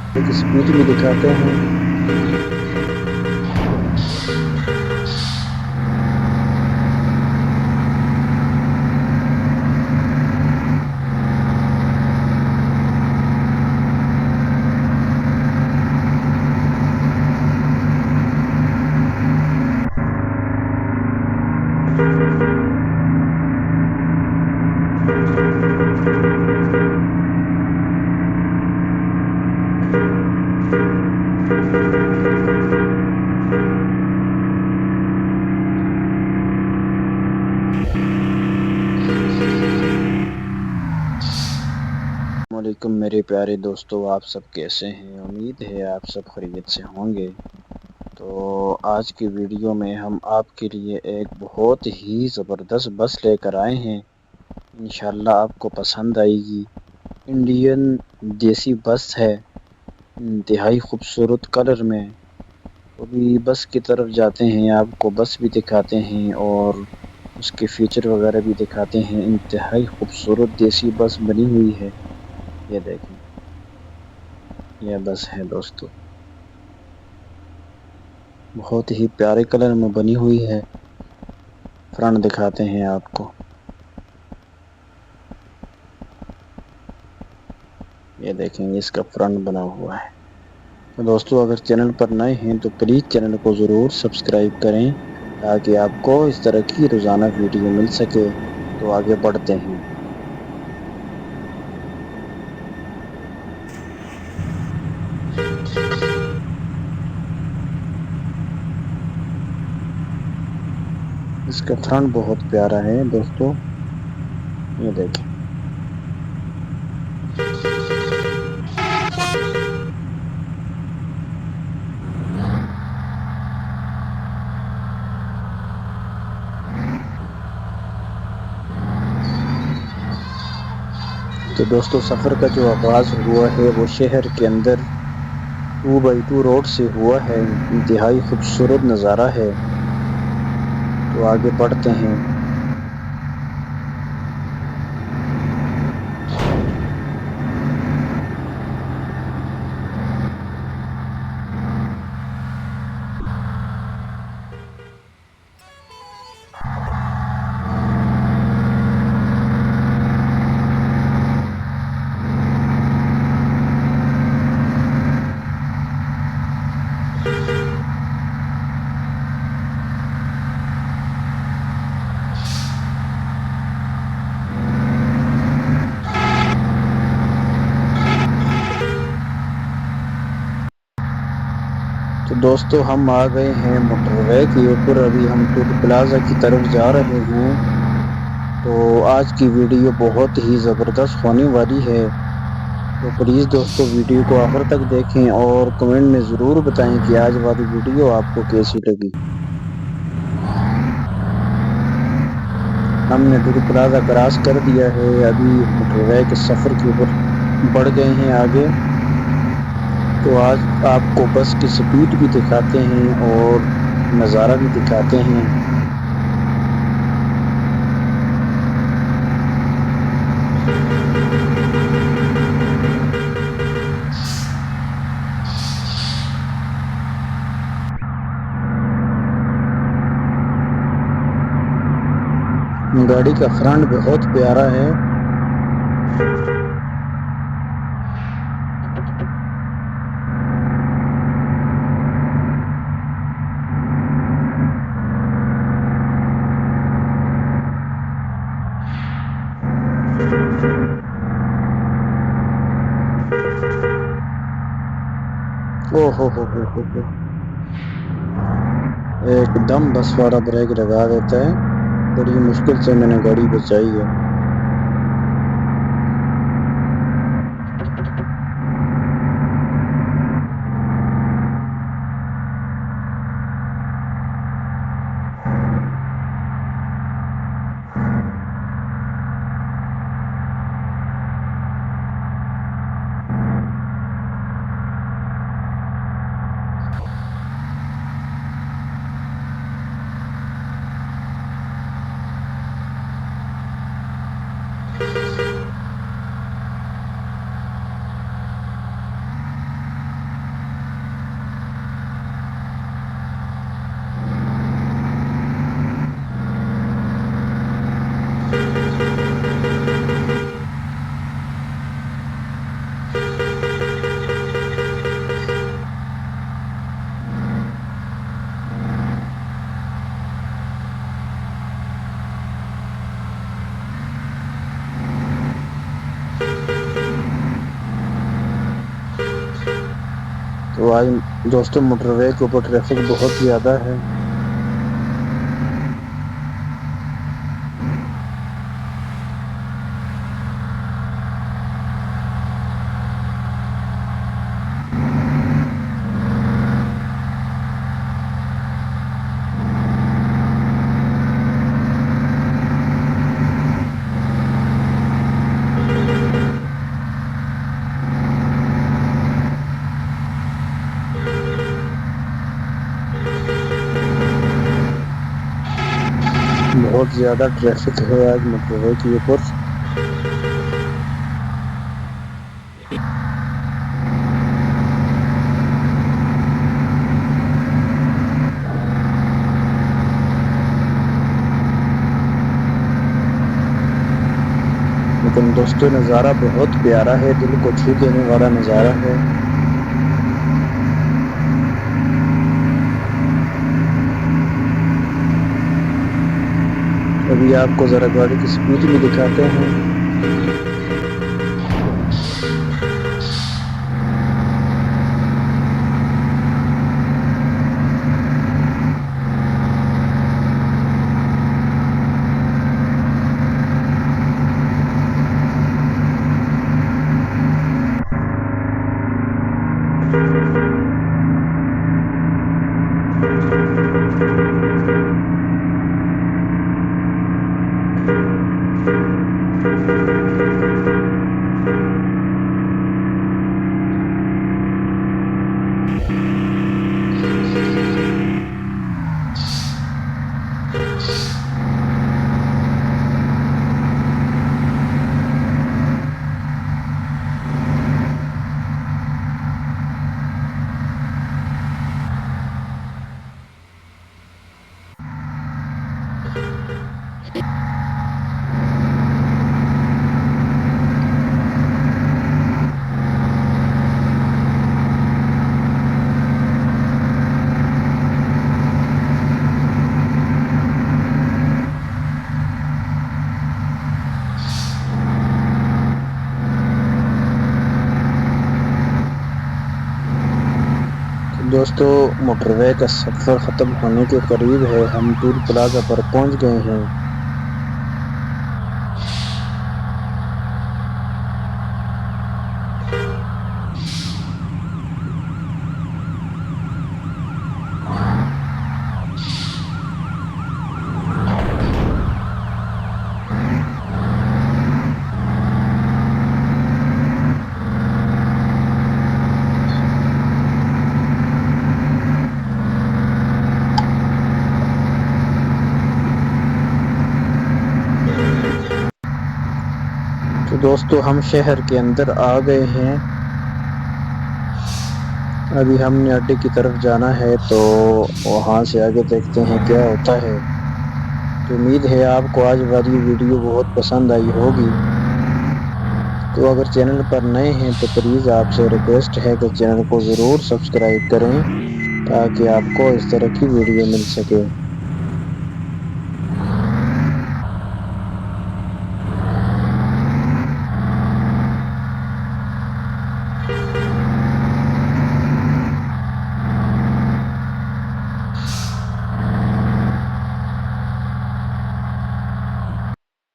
एक स्पीड भी दिखाते हैं। वालेकुम मेरे प्यारे दोस्तों, आप सब कैसे हैं? उम्मीद है आप सब खैरियत से होंगे। तो आज की वीडियो में हम आपके लिए एक बहुत ही ज़बरदस्त बस लेकर आए हैं। इंशाल्लाह आपको पसंद आएगी। इंडियन देसी बस है, इंतहाई खूबसूरत कलर में। तो अभी बस की तरफ जाते हैं, आपको बस भी दिखाते हैं और उसके फीचर वगैरह भी दिखाते हैं। इंतहाई खूबसूरत देसी बस बनी हुई है। ये देखें, यह बस है दोस्तों, बहुत ही प्यारे कलर में बनी हुई है। फ्रंट दिखाते हैं आपको, ये देखेंगे इसका फ्रंट बना हुआ है। तो दोस्तों, अगर चैनल पर नए हैं तो प्लीज़ चैनल को ज़रूर सब्सक्राइब करें ताकि आपको इस तरह की रोज़ाना वीडियो मिल सके। तो आगे बढ़ते हैं। इसका फ्रंट बहुत प्यारा है दोस्तों, ये देखें। तो दोस्तों, सफ़र का जो आगाज़ हुआ है वो शहर के अंदर 2x2 रोड से हुआ है। इंतहाई खूबसूरत नज़ारा है। तो आगे बढ़ते हैं। तो दोस्तों, हम आ गए हैं मोटरवे के ऊपर। अभी हम टूल प्लाजा की तरफ जा रहे हैं। तो आज की वीडियो बहुत ही ज़बरदस्त होने वाली है। तो प्लीज़ दोस्तों, वीडियो को आखिर तक देखें और कमेंट में ज़रूर बताएं कि आज वाली वीडियो आपको कैसी लगी। हमने टूल प्लाजा क्रॉस कर दिया है। अभी मोटरवे के सफ़र के ऊपर बढ़ गए हैं आगे। तो आज आपको बस की स्पीड भी दिखाते हैं और नज़ारा भी दिखाते हैं। गाड़ी का फ्रंट बहुत प्यारा है। ओ हो। एकदम बस वाला ब्रेक लगा देता है। बड़ी मुश्किल से मैंने गाड़ी बचाई है। तो आज दोस्तों मोटरवे के ऊपर ट्रैफिक बहुत ज़्यादा है। बहुत ज़्यादा ट्रैफिक है आज मोटरवे के ऊपर। लेकिन दोस्तों नज़ारा बहुत प्यारा है, दिल को छू देने वाला नज़ारा है। अभी आपको ज़रा गाड़ी की स्पीड भी दिखाते हैं। दोस्तों मोटरवे का सफ़र ख़त्म होने के करीब है, हम टोल प्लाजा पर पहुंच गए हैं। तो दोस्तों हम शहर के अंदर आ गए हैं। अभी हमने अड्डे की तरफ जाना है, तो वहाँ से आगे देखते हैं क्या होता है। तो उम्मीद है आपको आज वाली वीडियो बहुत पसंद आई होगी। तो अगर चैनल पर नए हैं तो प्लीज़ आपसे रिक्वेस्ट है कि चैनल को ज़रूर सब्सक्राइब करें ताकि आपको इस तरह की वीडियो मिल सके।